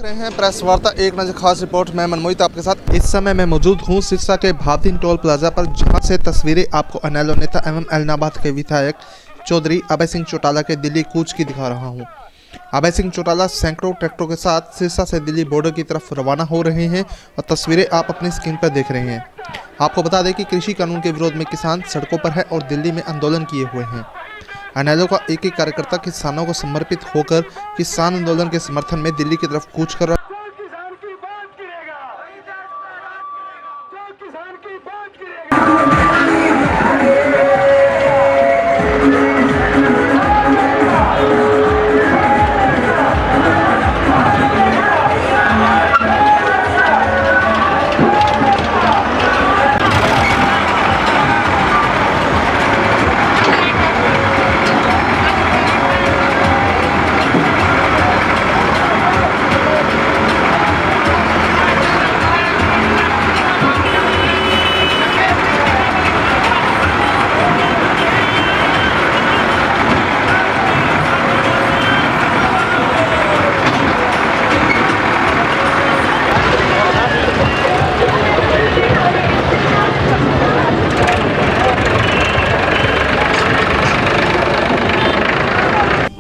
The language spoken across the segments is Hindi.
देख रहे हैं प्रेस वार्ता एक नजर खास रिपोर्ट। मैं मनमोहित आपके साथ इस समय मैं मौजूद हूं सिरसा के भावदीन टोल प्लाजा पर, जहां से तस्वीरें आपको इनेलो नेता एवं एलनाबाद के विधायक चौधरी अभय सिंह चौटाला के दिल्ली कूच की दिखा रहा हूं। अभय सिंह चौटाला सैकड़ों ट्रैक्टरों के साथ सिरसा से दिल्ली बॉर्डर की तरफ रवाना हो रहे हैं और तस्वीरें आप अपनी स्क्रीन पर देख रहे हैं। आपको बता दें कि कृषि कानून के विरोध में किसान सड़कों पर है और दिल्ली में आंदोलन किए हुए हैं। इनेलो का एक एक कार्यकर्ता किसानों को समर्पित होकर किसान आंदोलन के समर्थन में दिल्ली की तरफ कूच कर रहा है।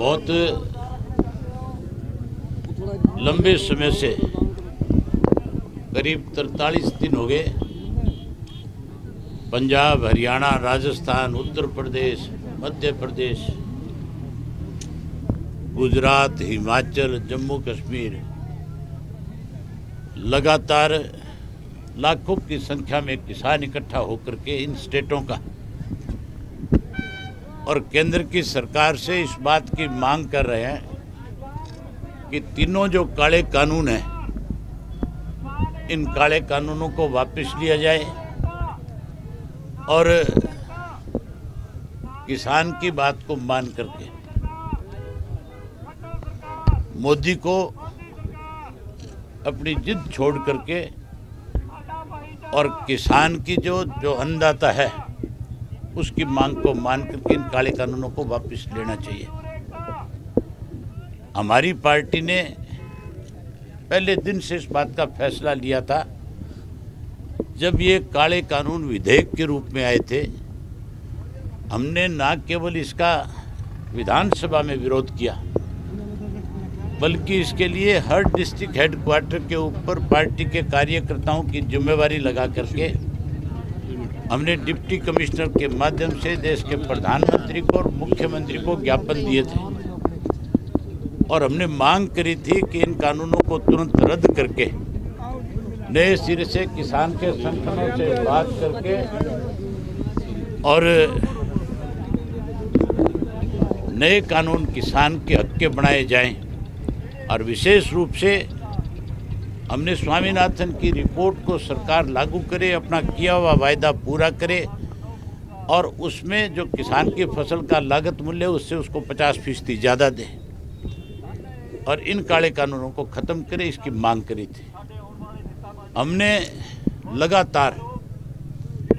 बहुत लंबे समय से करीब 43 दिन हो गए पंजाब, हरियाणा, राजस्थान, उत्तर प्रदेश, मध्य प्रदेश, गुजरात, हिमाचल, जम्मू कश्मीर लगातार लाखों की संख्या में किसान इकट्ठा होकर के इन स्टेटों का और केंद्र की सरकार से इस बात की मांग कर रहे हैं कि तीनों जो काले कानून हैं, इन काले कानूनों को वापस लिया जाए और किसान की बात को मान करके मोदी को अपनी जिद छोड़ करके और किसान की जो अन्नदाता है उसकी मांग को मान करके इन काले कानूनों को वापस लेना चाहिए। हमारी पार्टी ने पहले दिन से इस बात का फैसला लिया था। जब ये काले कानून विधेयक के रूप में आए थे, हमने न केवल इसका विधानसभा में विरोध किया, बल्कि इसके लिए हर डिस्ट्रिक्ट हेडक्वार्टर के ऊपर पार्टी के कार्यकर्ताओं की जिम्मेवारी लगा करके हमने डिप्टी कमिश्नर के माध्यम से देश के प्रधानमंत्री को और मुख्यमंत्री को ज्ञापन दिए थे और हमने मांग करी थी कि इन कानूनों को तुरंत रद्द करके नए सिरे से किसान के संगठनों से बात करके और नए कानून किसान के हक के बनाए जाएं। और विशेष रूप से हमने स्वामीनाथन की रिपोर्ट को सरकार लागू करे, अपना किया हुआ वायदा पूरा करे और उसमें जो किसान की फसल का लागत मूल्य उससे उसको 50% ज़्यादा दे और इन काले कानूनों को ख़त्म करे, इसकी मांग करी थी। हमने लगातार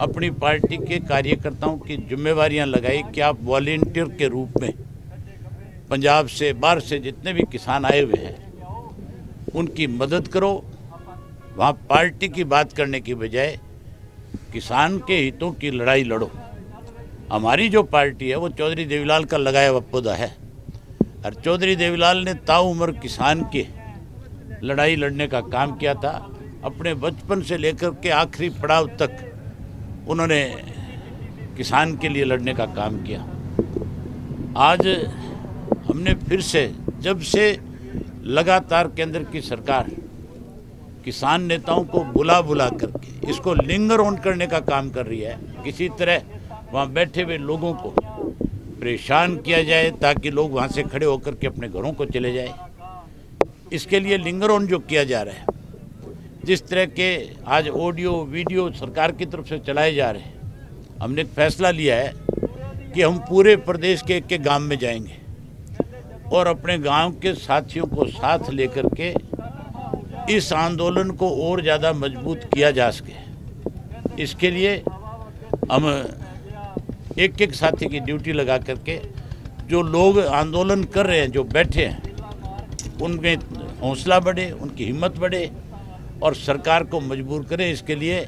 अपनी पार्टी के कार्यकर्ताओं की जिम्मेवारियां लगाई कि आप वॉलंटियर के रूप में पंजाब से, बाहर से जितने भी किसान आए हुए हैं उनकी मदद करो। वहाँ पार्टी की बात करने की बजाय किसान के हितों की लड़ाई लड़ो। हमारी जो पार्टी है वो चौधरी देवीलाल का लगाया हुआ पौधा है और चौधरी देवीलाल ने ताउम्र किसान की लड़ाई लड़ने का काम किया था। अपने बचपन से लेकर के आखिरी पड़ाव तक उन्होंने किसान के लिए लड़ने का काम किया। आज हमने फिर से, जब से लगातार केंद्र की सरकार किसान नेताओं को बुला करके इसको लिंगर ऑन करने का काम कर रही है, किसी तरह वहाँ बैठे हुए लोगों को परेशान किया जाए ताकि लोग वहाँ से खड़े होकर के अपने घरों को चले जाए, इसके लिए लिंगर ऑन जो किया जा रहा है, जिस तरह के आज ऑडियो वीडियो सरकार की तरफ से चलाए जा रहे हैं, हमने एक फैसला लिया है कि हम पूरे प्रदेश के एक गांव में जाएंगे और अपने गांव के साथियों को साथ लेकर के इस आंदोलन को और ज़्यादा मजबूत किया जा सके। इसके लिए हम एक एक साथी की ड्यूटी लगा करके जो लोग आंदोलन कर रहे हैं, जो बैठे हैं, उनमें हौसला बढ़े, उनकी हिम्मत बढ़े और सरकार को मजबूर करे। इसके लिए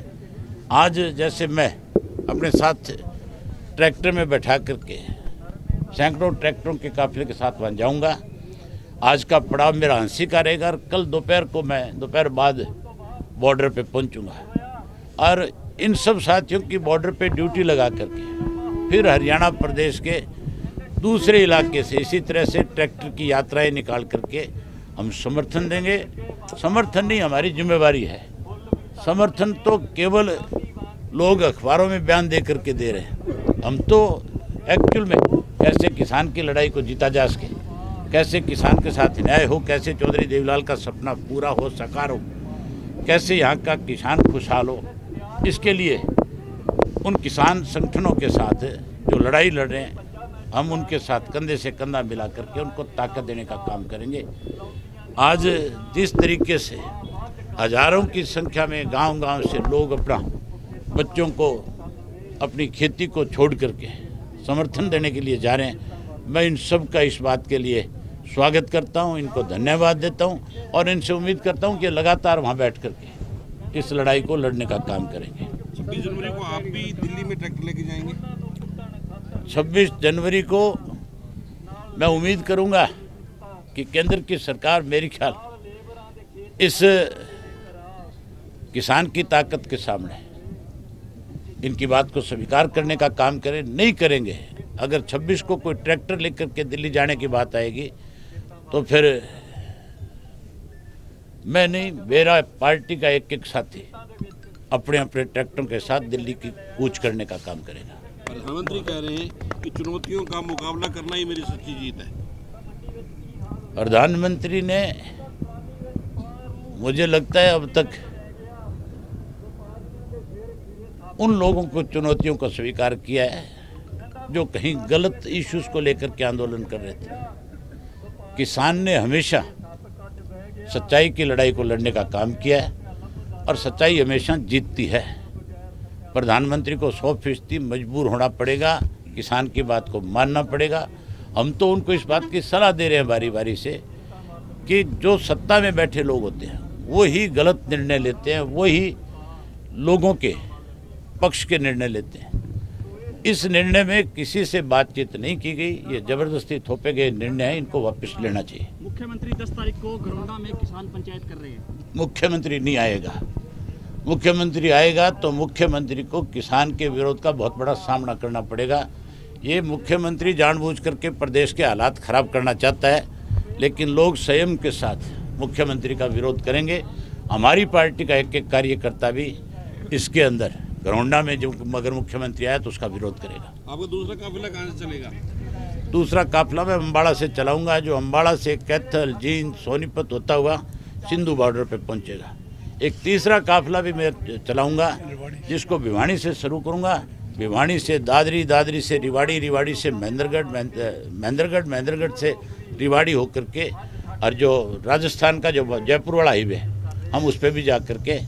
आज जैसे मैं अपने साथ ट्रैक्टर में बैठा करके सैकड़ों ट्रैक्टरों के काफिले के साथ वहाँ जाऊँगा। आज का पड़ाव मेरा हंसी का रहेगा और कल दोपहर को मैं दोपहर बाद बॉर्डर पे पहुँचूँगा और इन सब साथियों की बॉर्डर पे ड्यूटी लगा करके फिर हरियाणा प्रदेश के दूसरे इलाके से इसी तरह से ट्रैक्टर की यात्राएं निकाल करके हम समर्थन देंगे। समर्थन नहीं, हमारी जिम्मेवारी है। समर्थन तो केवल लोग अखबारों में बयान दे करके दे रहे हैं, हम तो एक्चुअल में कैसे किसान की लड़ाई को जीता जा सके, कैसे किसान के साथ न्याय हो, कैसे चौधरी देवीलाल का सपना पूरा हो, साकार हो, कैसे यहाँ का किसान खुशहाल हो, इसके लिए उन किसान संगठनों के साथ जो लड़ाई लड़ रहे हैं हम उनके साथ कंधे से कंधा मिला करके उनको ताकत देने का काम करेंगे। आज जिस तरीके से हजारों की संख्या में गांव-गांव से लोग अपना बच्चों को अपनी खेती को छोड़ करके समर्थन देने के लिए जा रहे हैं, मैं इन सब का इस बात के लिए स्वागत करता हूं, इनको धन्यवाद देता हूं और इनसे उम्मीद करता हूं कि लगातार वहां बैठ करके इस लड़ाई को लड़ने का काम करेंगे। 26 जनवरी को आप भी दिल्ली में ट्रैक्टर लेके जाएंगे? 26 जनवरी को मैं उम्मीद करूंगा कि केंद्र की सरकार मेरी ख्याल इस किसान की ताकत के सामने इनकी बात को स्वीकार करने का काम करे। नहीं करेंगे, अगर 26 को कोई ट्रैक्टर लेकर के दिल्ली जाने की बात आएगी तो फिर मैं नहीं, मेरा पार्टी का एक एक साथी अपने अपने ट्रैक्टरों के साथ दिल्ली की कूच करने का काम करेगा। प्रधानमंत्री कह रहे हैं कि चुनौतियों का मुकाबला करना ही मेरी सच्ची जीत है। प्रधानमंत्री ने, मुझे लगता है, अब तक उन लोगों को चुनौतियों को स्वीकार किया है जो कहीं गलत इश्यूज को लेकर के आंदोलन कर रहे थे। किसान ने हमेशा सच्चाई की लड़ाई को लड़ने का काम किया है और सच्चाई हमेशा जीतती है। प्रधानमंत्री को 100% मजबूर होना पड़ेगा, किसान की बात को मानना पड़ेगा। हम तो उनको इस बात की सलाह दे रहे हैं बारी बारी से कि जो सत्ता में बैठे लोग होते हैं वो ही गलत निर्णय लेते हैं, वो ही लोगों के पक्ष के निर्णय लेते हैं। इस निर्णय में किसी से बातचीत नहीं की गई, ये जबरदस्ती थोपे गए निर्णय है, इनको वापस लेना चाहिए। मुख्यमंत्री 10 तारीख को घरौंडा में किसान पंचायत कर रहे हैं। मुख्यमंत्री नहीं आएगा। मुख्यमंत्री आएगा तो मुख्यमंत्री को किसान के विरोध का बहुत बड़ा सामना करना पड़ेगा। ये मुख्यमंत्री जानबूझ करके प्रदेश के हालात खराब करना चाहता है, लेकिन लोग संयम के साथ मुख्यमंत्री का विरोध करेंगे। हमारी पार्टी का एक एक कार्यकर्ता भी इसके अंदर घरौंडा में जो अगर मुख्यमंत्री आया तो उसका विरोध करेगा। आपका दूसरा काफिला कहाँ से चलेगा? दूसरा काफिला मैं अम्बाड़ा से चलाऊंगा, जो अम्बाड़ा से कैथल, जींद, सोनीपत होता हुआ सिंधु बॉर्डर पे पहुंचेगा। एक तीसरा काफिला भी मैं चलाऊंगा जिसको भिवानी से शुरू करूंगा, भिवानी से दादरी, दादरी से रिवाड़ी, रिवाड़ी से महेंद्रगढ़, महेंद्रगढ़ से रिवाड़ी होकर के और जो राजस्थान का जो जयपुर वाला हाईवे हम उस पर भी जा करके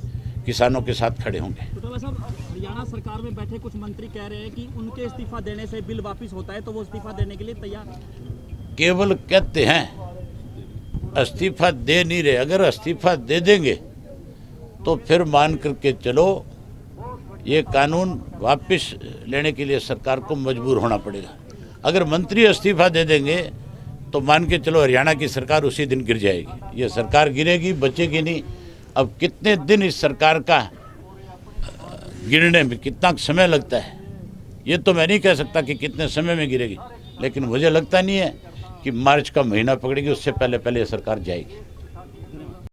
किसानों के साथ खड़े होंगे। तो साहब, हरियाणा सरकार में बैठे कुछ मंत्री कह रहे हैं कि उनके इस्तीफा देने से बिल वापस होता है तो वो इस्तीफा देने के लिए तैयार हैं। केवल कहते हैं, इस्तीफा दे नहीं रहे। अगर इस्तीफा दे देंगे तो फिर मान करके चलो ये कानून वापस लेने के लिए सरकार को मजबूर होना पड़ेगा। अगर मंत्री इस्तीफा दे देंगे तो मान के चलो हरियाणा की सरकार उसी दिन गिर जाएगी। ये सरकार गिरेगी, बचेगी नहीं। अब कितने दिन इस सरकार का गिरने में कितना समय लगता है ये तो मैं नहीं कह सकता कि कितने समय में गिरेगी, लेकिन मुझे लगता नहीं है कि मार्च का महीना पकड़ेगी, उससे पहले पहले ये सरकार जाएगी।